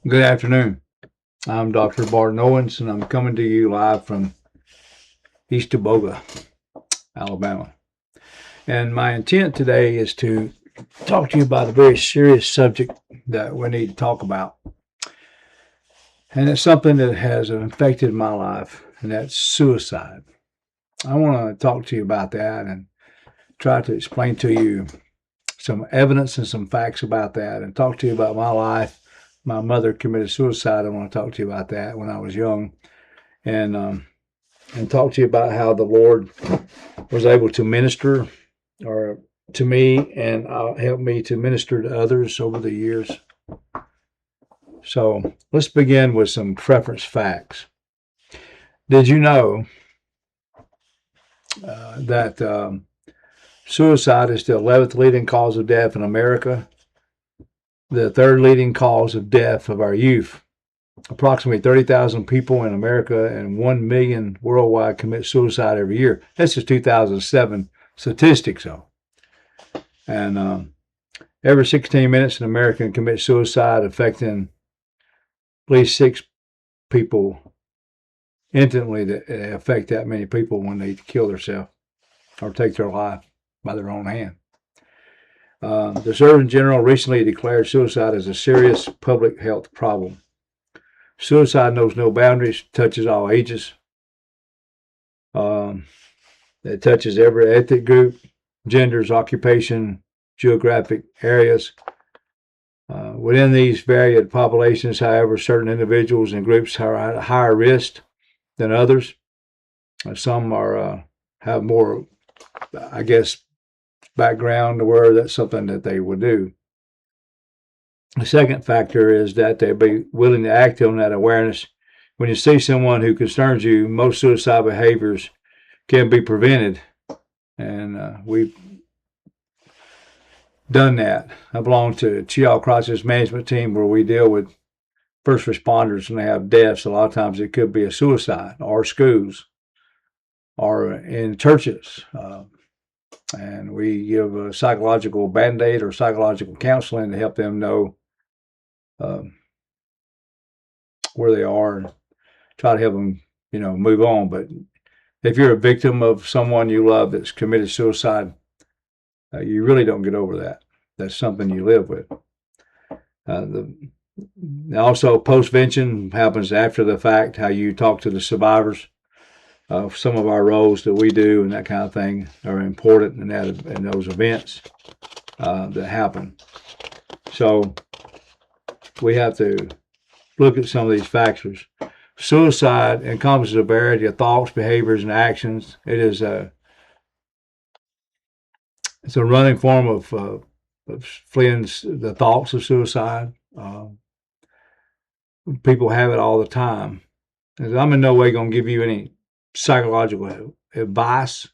Good afternoon. I'm Dr. Barton Owens, and I'm coming to you live from East Teboga, Alabama. And my intent today is to talk to you about a very serious subject that we need to talk about. And it's something that has affected my life, and that's suicide. I want to talk to you about that and try to explain to you some evidence and some facts about that and talk to you about my life. My mother committed suicide. I want to talk to you about that when I was young. And talk to you about how the Lord was able to minister or to me and help me to minister to others over the years. So let's begin with some preference facts. Did you know that suicide is the 11th leading cause of death in America? The third leading cause of death of our youth. Approximately 30,000 people in America and 1 million worldwide commit suicide every year. This is 2007 statistics, though. And every 16 minutes, an American commits suicide, affecting at least 6 people instantly that affect that many people when they kill themselves or take their life by their own hand. The Surgeon General recently declared suicide as a serious public health problem. Suicide knows no boundaries, touches all ages. It touches every ethnic group, genders, occupation, geographic areas. Within these varied populations, however, certain individuals and groups are at a higher risk than others. Some have more, I guess, background to where that's something that they would do. The second factor is that they be willing to act on that awareness. When you see someone who concerns you, most suicide behaviors can be prevented, and we've done that. I belong to a Cheaha Crisis management team where we deal with first responders and they have deaths. A lot of times it could be a suicide, or schools, or in churches. And we give a psychological band-aid or psychological counseling to help them know where they are and try to help them, move on. But if you're a victim of someone you love that's committed suicide, you really don't get over that. That's something you live with. Also, postvention happens after the fact, how you talk to the survivors. Some of our roles that we do and that kind of thing are important in those events that happen. So we have to look at some of these factors. Suicide encompasses a variety of thoughts, behaviors, and actions. It's a running form of fleeing the thoughts of suicide. People have it all the time. I'm in no way going to give you any psychological advice.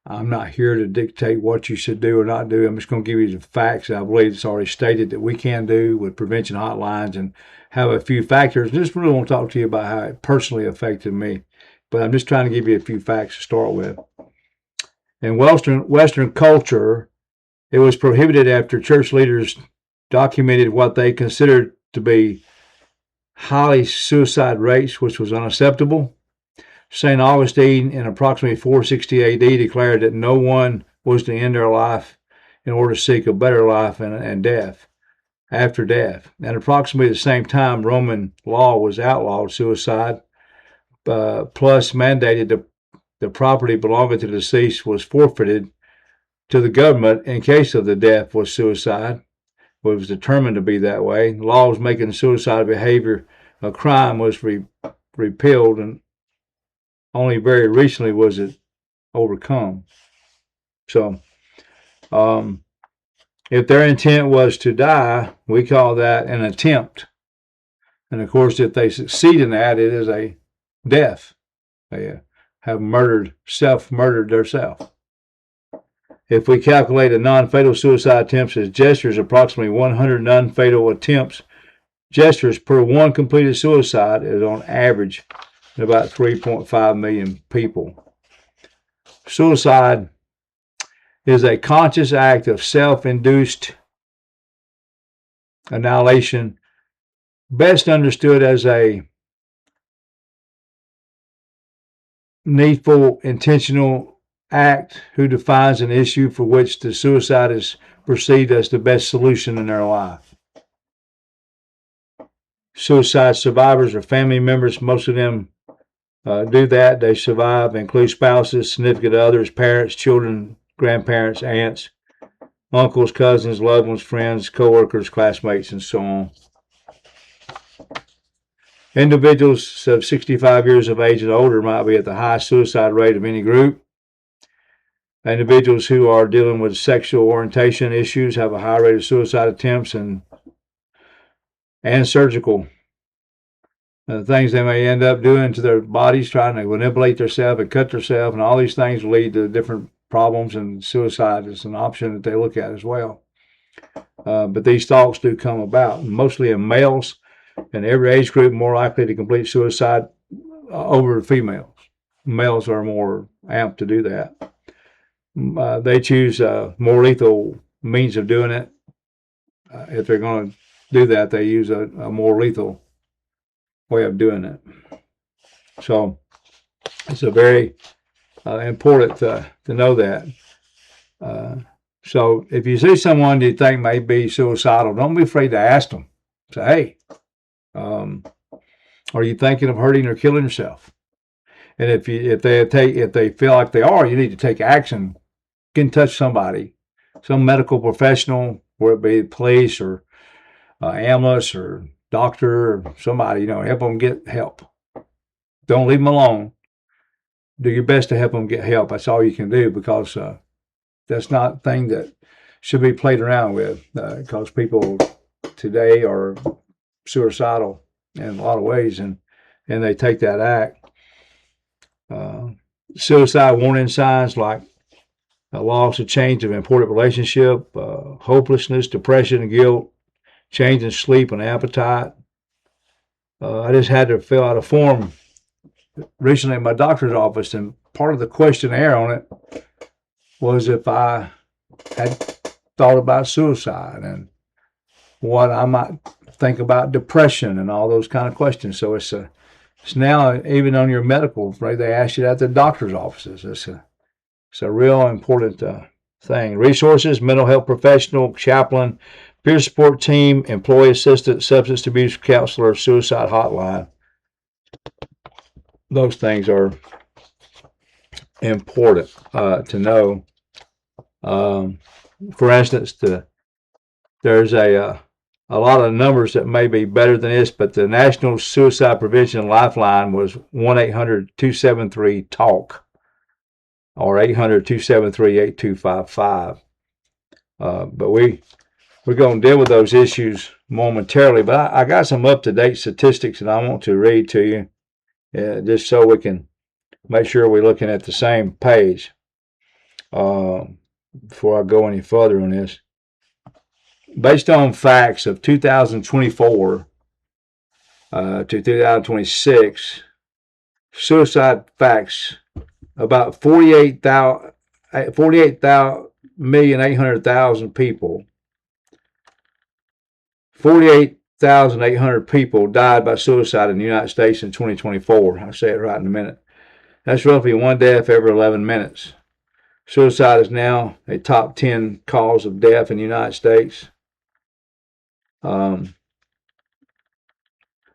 I'm not here to dictate what you should do or not do. I'm just going to give you the facts that I believe it's already stated that we can do with prevention hotlines, and have a few factors. I just really want to talk to you about how it personally affected me. But I'm just trying to give you a few facts to start with. In Western culture, it was prohibited after church leaders documented what they considered to be highly suicide rates, which was unacceptable. St. Augustine, in approximately 460 AD, declared that no one was to end their life in order to seek a better life and death after death. At approximately the same time, Roman law was outlawed suicide, plus mandated the property belonging to the deceased was forfeited to the government in case of the death was suicide. It was determined to be that way. Laws making suicide behavior a crime was repealed, and only very recently was it overcome. So, if their intent was to die, we call that an attempt. And of course, if they succeed in that, it is a death. They have self-murdered themselves. If we calculate a non-fatal suicide attempts as gestures, approximately 100 non-fatal attempts, gestures per one completed suicide is on average about 3.5 million people. Suicide is a conscious act of self-induced annihilation best understood as a needful, intentional act who defines an issue for which the suicide is perceived as the best solution in their life. Suicide survivors are family members. Most of them do that. They survive, include spouses, significant others, parents, children, grandparents, aunts, uncles, cousins, loved ones, friends, coworkers, classmates, and so on. Individuals of 65 years of age and older might be at the highest suicide rate of any group. Individuals who are dealing with sexual orientation issues have a high rate of suicide attempts and surgical things they may end up doing to their bodies, trying to manipulate themselves and cut themselves, and all these things lead to different problems, and suicide is an option that they look at as well. But these thoughts do come about, mostly in males, and every age group more likely to complete suicide over females. Males are more apt to do that. They choose more lethal means of doing it. If they're going to do that, they use a more lethal way of doing it. So it's a very important to know that. So if you see someone you think may be suicidal, don't be afraid to ask them. Say, hey, are you thinking of hurting or killing yourself? And if they feel like they are, you need to take action. Get in touch with somebody, some medical professional, whether it be police or ambulance or doctor or somebody, help them get help. Don't leave them alone. Do your best to help them get help. That's all you can do, because that's not a thing that should be played around with, because people today are suicidal in a lot of ways, and they take that act. Suicide warning signs like a loss or change of important relationship, hopelessness, depression, guilt, change in sleep and appetite. I just had to fill out a form recently in my doctor's office, and part of the questionnaire on it was if I had thought about suicide and what I might think about depression and all those kind of questions. So it's now even on your medical, right? They ask you that at the doctor's offices. It's a real important thing. Resources: mental health professional, chaplain, peer support team, employee assistant, substance abuse counselor, suicide hotline. Those things are important to know. For instance, there's a lot of numbers that may be better than this, but the National Suicide Prevention Lifeline was 1-800-273-TALK or 800-273-8255. But we're going to deal with those issues momentarily. But I got some up-to-date statistics that I want to read to you, just so we can make sure we're looking at the same page before I go any further on this. Based on facts of 2024 to 2026, suicide facts, about 48,800,000 people, 48,800 people died by suicide in the United States in 2024. I'll say it right in a minute. That's roughly one death every 11 minutes. Suicide is now a top 10 cause of death in the United States.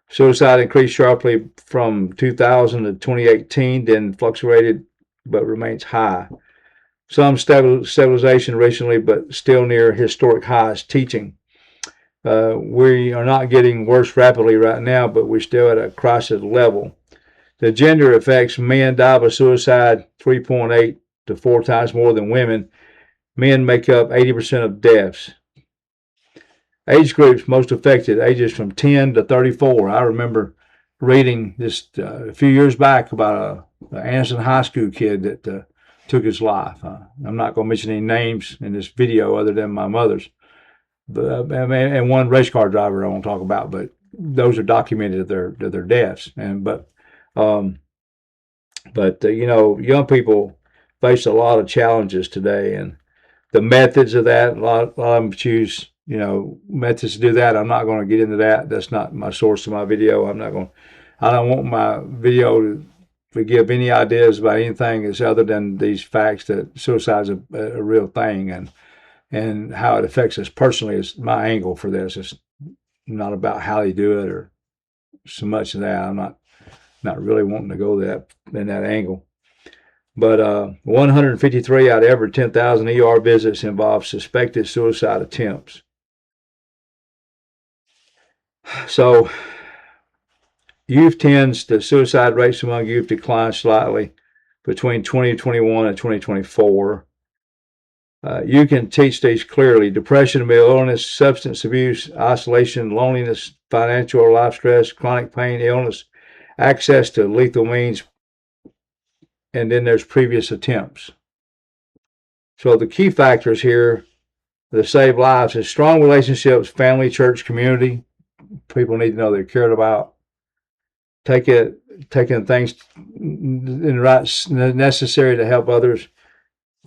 Suicide increased sharply from 2000 to 2018, then fluctuated but remains high. Some stabilization recently, but still near historic highs. Teaching. We are not getting worse rapidly right now, but we're still at a crisis level. The gender effects: men die by suicide 3.8 to 4 times more than women. Men make up 80% of deaths. Age groups most affected: ages from 10 to 34. I remember reading this a few years back about an Anderson High School kid that took his life. I'm not going to mention any names in this video other than my mother's, and one race car driver I won't talk about, but those are documented their deaths. Young people face a lot of challenges today, and the methods of that, a lot of them choose methods to do that. I'm not going to get into that. That's not my source of my video. I don't want my video to give any ideas about anything as other than these facts that suicide is a real thing, and how it affects us personally is my angle for this. It's not about how they do it or so much of that. I'm not really wanting to go in that angle. But 153 out of every 10,000 ER visits involve suspected suicide attempts. So the suicide rates among youth declined slightly between 2021 and 2024. You can teach these clearly. Depression, mental illness, substance abuse, isolation, loneliness, financial or life stress, chronic pain, illness, access to lethal means, and then there's previous attempts. So the key factors here that save lives is strong relationships, family, church, community. People need to know they're cared about. Taking things in the right necessary to help others.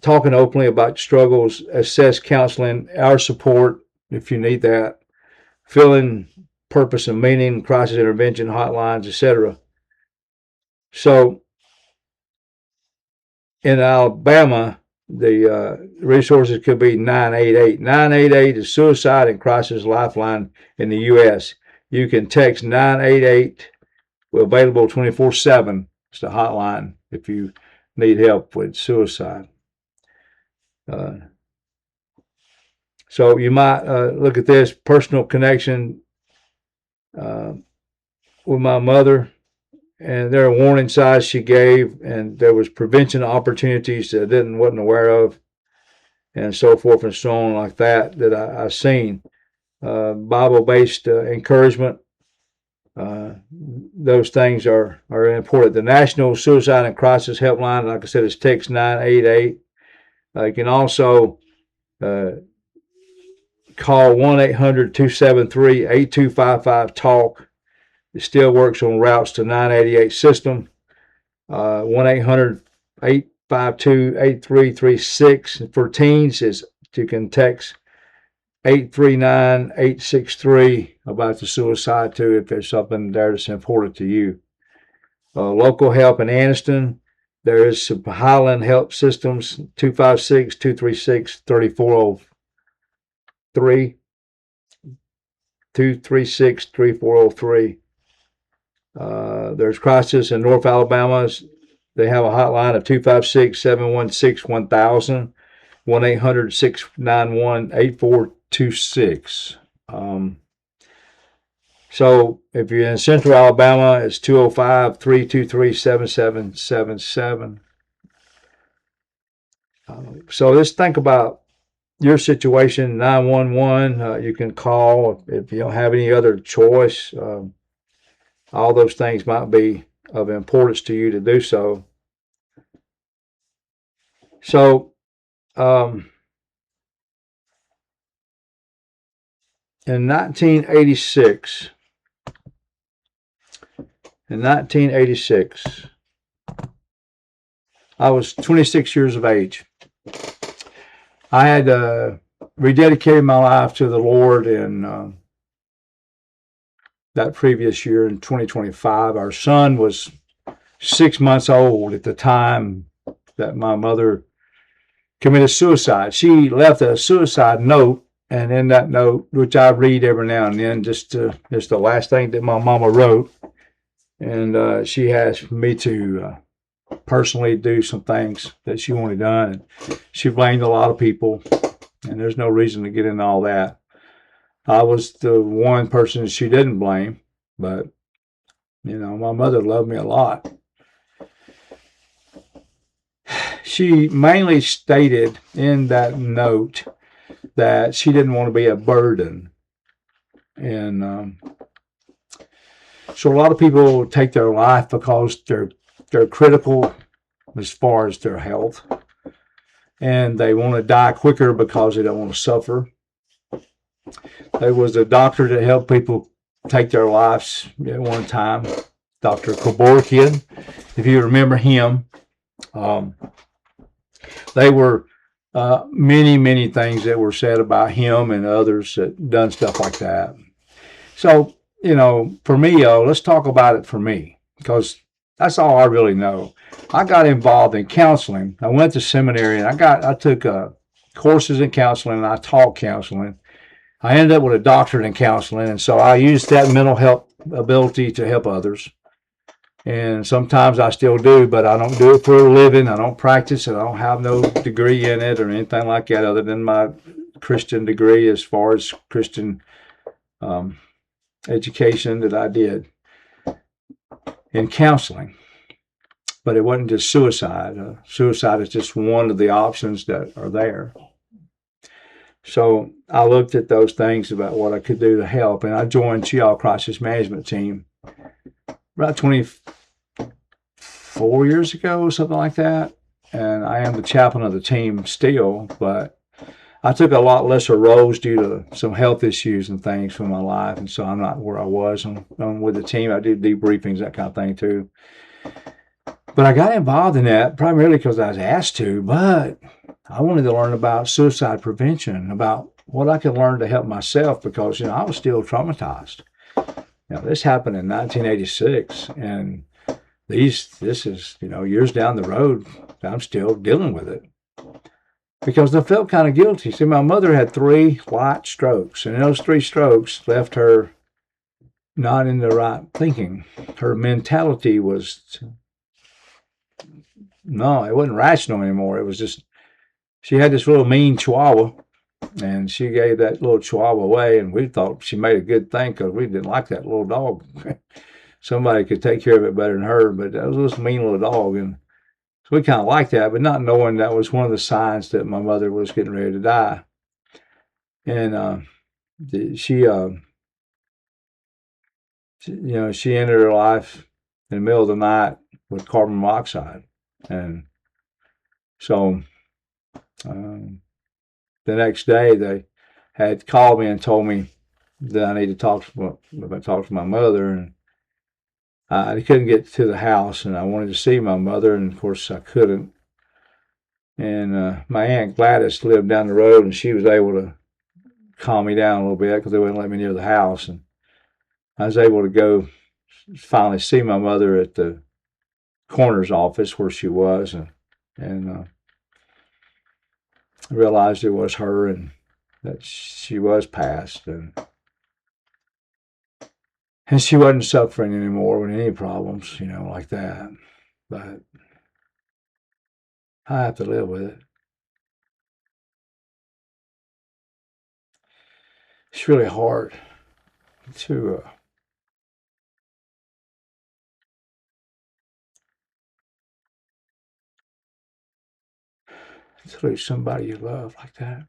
Talking openly about struggles, assess counseling, our support if you need that. Feeling purpose and meaning, crisis intervention hotlines, etc. So in Alabama, the resources could be 988. 988 is Suicide and Crisis Lifeline in the U.S. You can text 988. We're available 24/7. It's the hotline if you need help with suicide. So you might look at this personal connection with my mother, and there are warning signs she gave, and there was prevention opportunities that I wasn't aware of, and so forth and so on like that I seen. Bible-based encouragement. Those things are important. The National Suicide and Crisis Helpline, like I said, is text 988. You can also call 1-800-273-8255-TALK. It still works on routes to 988 system. 1-800-852-8336. For teens, you can text 839-863 about the suicide too, if there's something there that's important to you. Local help in Anniston. There is some Highland Help Systems, 256-236-3403. 236-3403. There's Crisis in North Alabama. They have a hotline of 256-716-1000, 1-800-691-8426. So if you're in Central Alabama, it's 205-323-7777. So just think about your situation. 911, you can call if you don't have any other choice. All those things might be of importance to you to do so. So, in 1986, I was 26 years of age. I had rededicated my life to the Lord in that previous year in 2025. Our son was 6 months old at the time that my mother committed suicide. She left a suicide note, and in that note, which I read every now and then, just the last thing that my mama wrote, and she asked me to personally do some things that she wanted done. And she blamed a lot of people, and there's no reason to get into all that. I was the one person she didn't blame, but my mother loved me a lot. She mainly stated in that note that she didn't want to be a burden. And so a lot of people take their life because they're critical as far as their health. And they want to die quicker because they don't want to suffer. There was a doctor that helped people take their lives at one time, Dr. Kevorkian, if you remember him. They were many things that were said about him and others that done stuff like that. So, for me, let's talk about it for me, because that's all I really know. I got involved in counseling. I went to seminary and I took courses in counseling and I taught counseling. I ended up with a doctorate in counseling, and so I used that mental health ability to help others. And sometimes I still do, but I don't do it for a living. I don't practice it. I don't have no degree in it or anything like that, other than my Christian degree as far as Christian um, education that I did in counseling. But it wasn't just suicide. Suicide is just one of the options that are there. So I looked at those things about what I could do to help, and I joined Cheaha Crisis Management Team about 24 years ago, something like that. And I am the chaplain of the team still, but I took a lot lesser roles due to some health issues and things from my life, and so I'm not where I was. I'm with the team. I do debriefings, that kind of thing too. But I got involved in that primarily because I was asked to, but I wanted to learn about suicide prevention, about what I could learn to help myself, because I was still traumatized. This happened in 1986, and this is years down the road. I'm still dealing with it because I felt kind of guilty. See, my mother had 3 light strokes, and those 3 strokes left her not in the right thinking. Her mentality was no, it wasn't rational anymore. It was just, she had this little mean chihuahua, and she gave that little chihuahua away, and we thought she made a good thing because we didn't like that little dog. Somebody could take care of it better than her, but that was this mean little dog, and so we kind of liked that, but not knowing that was one of the signs that my mother was getting ready to die. And she ended her life in the middle of the night with carbon monoxide. And so the next day they had called me and told me that I need to talk to my mother, and I couldn't get to the house, and I wanted to see my mother, and of course I couldn't. And my Aunt Gladys lived down the road, and she was able to calm me down a little bit because they wouldn't let me near the house. And I was able to go finally see my mother at the coroner's office where she was, and I realized it was her and that she was passed, and she wasn't suffering anymore with any problems, like that. But I have to live with it. It's really hard to lose somebody you love like that.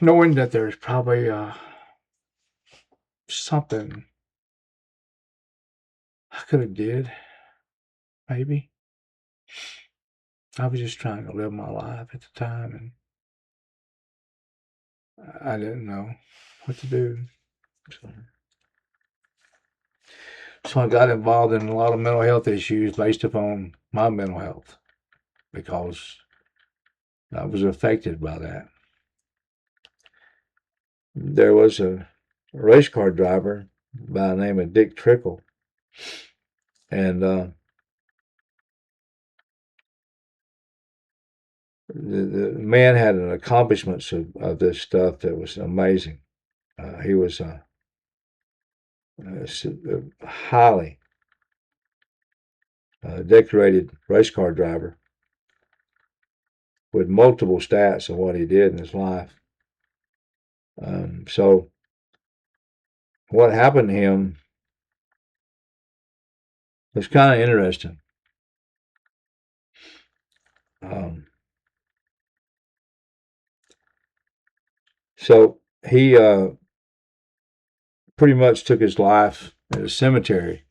Knowing that there's probably something I could have did, maybe. I was just trying to live my life at the time, and I didn't know what to do. So I got involved in a lot of mental health issues based upon my mental health because I was affected by that. There was a race car driver by the name of Dick Trickle, and the man had an accomplishments of this stuff that was amazing. He was a highly decorated race car driver with multiple stats of what he did in his life. So what happened to him was kind of interesting. So he pretty much took his life at a cemetery.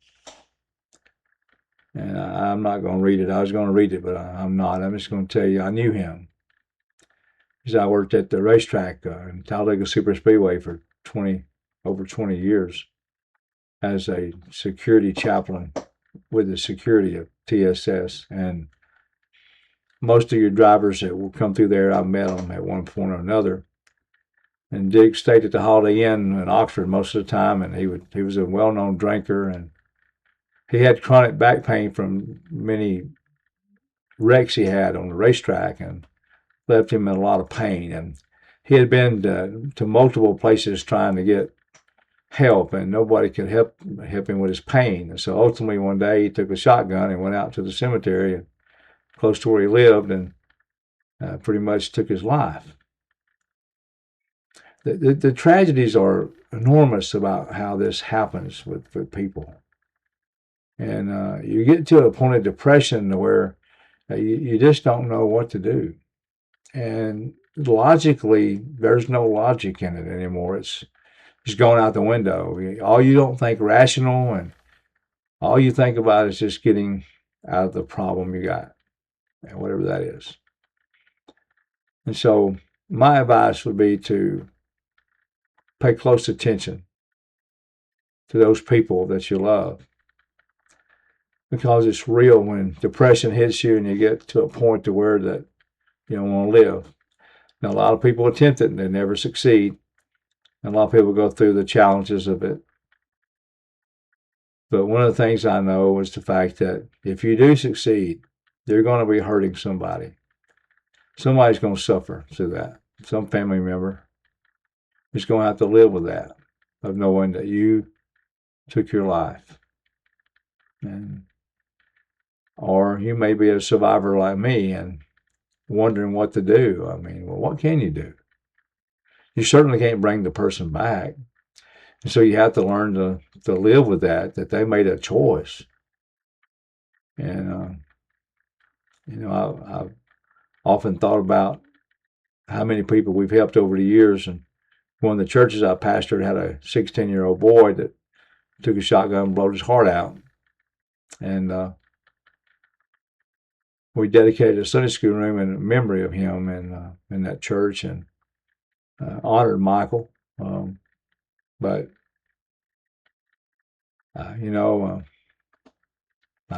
And I'm not going to read it. I was going to read it, but I'm not. I'm just going to tell you I knew him. Because I worked at the racetrack in Talladega Superspeedway for over 20 years as a security chaplain with the security of TSS, and most of your drivers that will come through there, I've met them at one point or another. And Dick stayed at the Holiday Inn in Oxford most of the time, and he was a well-known drinker, and he had chronic back pain from many wrecks he had on the racetrack, and left him in a lot of pain. And he had been to multiple places trying to get help, and nobody could help him with his pain. And so ultimately, one day he took a shotgun and went out to the cemetery close to where he lived, and pretty much took his life. The tragedies are enormous about how this happens with people. And you get to a point of depression where you just don't know what to do. And logically, there's no logic in it anymore. It's just going out the window. All you don't think rational, and all you think about is just getting out of the problem you got, and whatever that is. And so my advice would be to pay close attention to those people that you love, because it's real when depression hits you and you get to a point to where that you don't want to live. Now, a lot of people attempt it and they never succeed. And a lot of people go through the challenges of it. But one of the things I know is the fact that if you do succeed, you're going to be hurting somebody. Somebody's going to suffer through that. Some family member is going to have to live with that, of knowing that you took your life. Or you may be a survivor like me and wondering what to do. I mean, well, what can you do? You certainly can't bring the person back. And so you have to learn to live with that they made a choice. And, I've often thought about how many people we've helped over the years. And one of the churches I pastored had a 16-year-old boy that took a shotgun and blew his heart out. And we dedicated a Sunday school room in memory of him in that church, and honored Michael. But I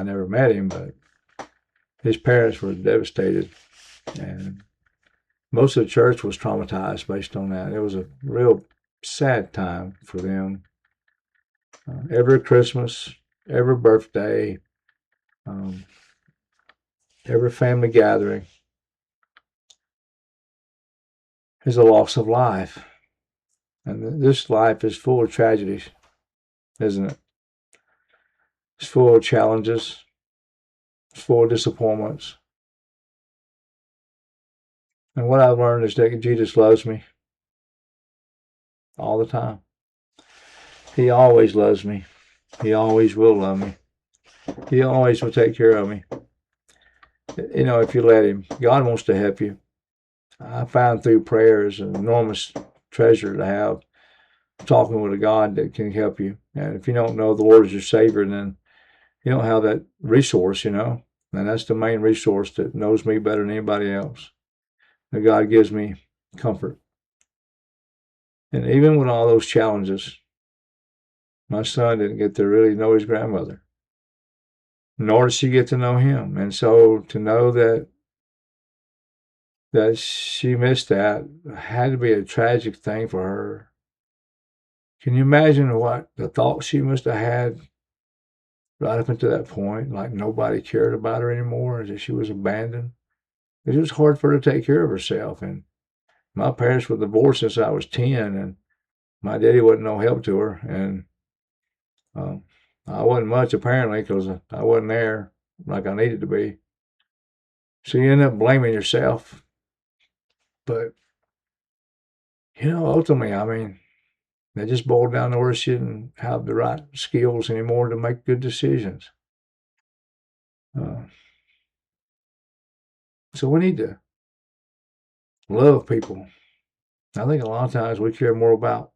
never met him, but his parents were devastated, and most of the church was traumatized based on that. It was a real sad time for them. Every Christmas, every birthday, every family gathering is a loss of life. And this life is full of tragedies, isn't it? It's full of challenges. It's full of disappointments. And what I've learned is that Jesus loves me all the time. He always loves me. He always will love me. He always will take care of me. If you let him, God wants to help you. I found through prayer is an enormous treasure to have, talking with a God that can help you. And if you don't know the Lord as your Savior, then you don't have that resource, And that's the main resource that knows me better than anybody else. That God gives me comfort. And even with all those challenges, my son didn't get to really know his grandmother, nor did she get to know him. And so to know that she missed that had to be a tragic thing for her. Can you imagine what the thoughts she must have had right up until that point? Like nobody cared about her anymore, as if she was abandoned. It was hard for her to take care of herself. And my parents were divorced since I was 10, and my daddy wasn't no help to her. And I wasn't much, apparently, because I wasn't there like I needed to be. So you end up blaming yourself. But, ultimately, I mean, they just boiled down to where she didn't have the right skills anymore to make good decisions. So we need to love people. I think a lot of times we care more about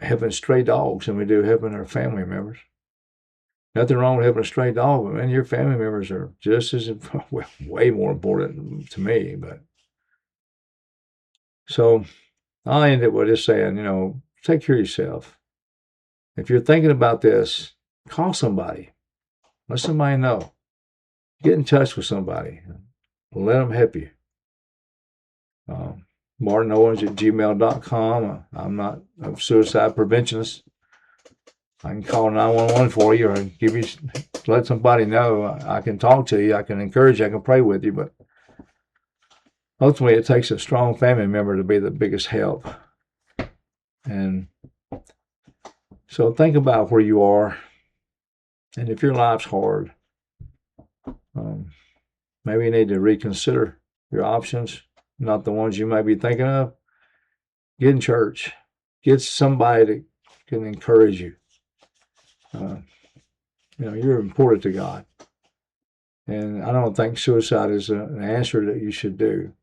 helping stray dogs than we do helping our family members. Nothing wrong with helping a stray dog, but man, your family members are just as, well, way more important to me. But so I'll end it with just saying, take care of yourself. If you're thinking about this, call somebody. Let somebody know. Get in touch with somebody. Let them help you. bartonowens@gmail.com. I'm not a suicide preventionist. I can call 911 for you, or give you, let somebody know. I can talk to you. I can encourage you. I can pray with you. But ultimately, it takes a strong family member to be the biggest help. And so think about where you are. And if your life's hard, maybe you need to reconsider your options, not the ones you may be thinking of. Get in church. Get somebody that can encourage you. You're important to God. And I don't think suicide is an answer that you should do.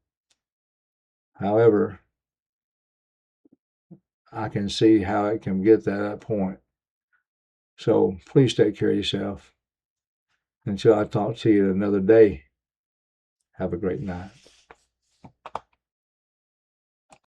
However, I can see how it can get to that point. So please take care of yourself. Until I talk to you another day, have a great night.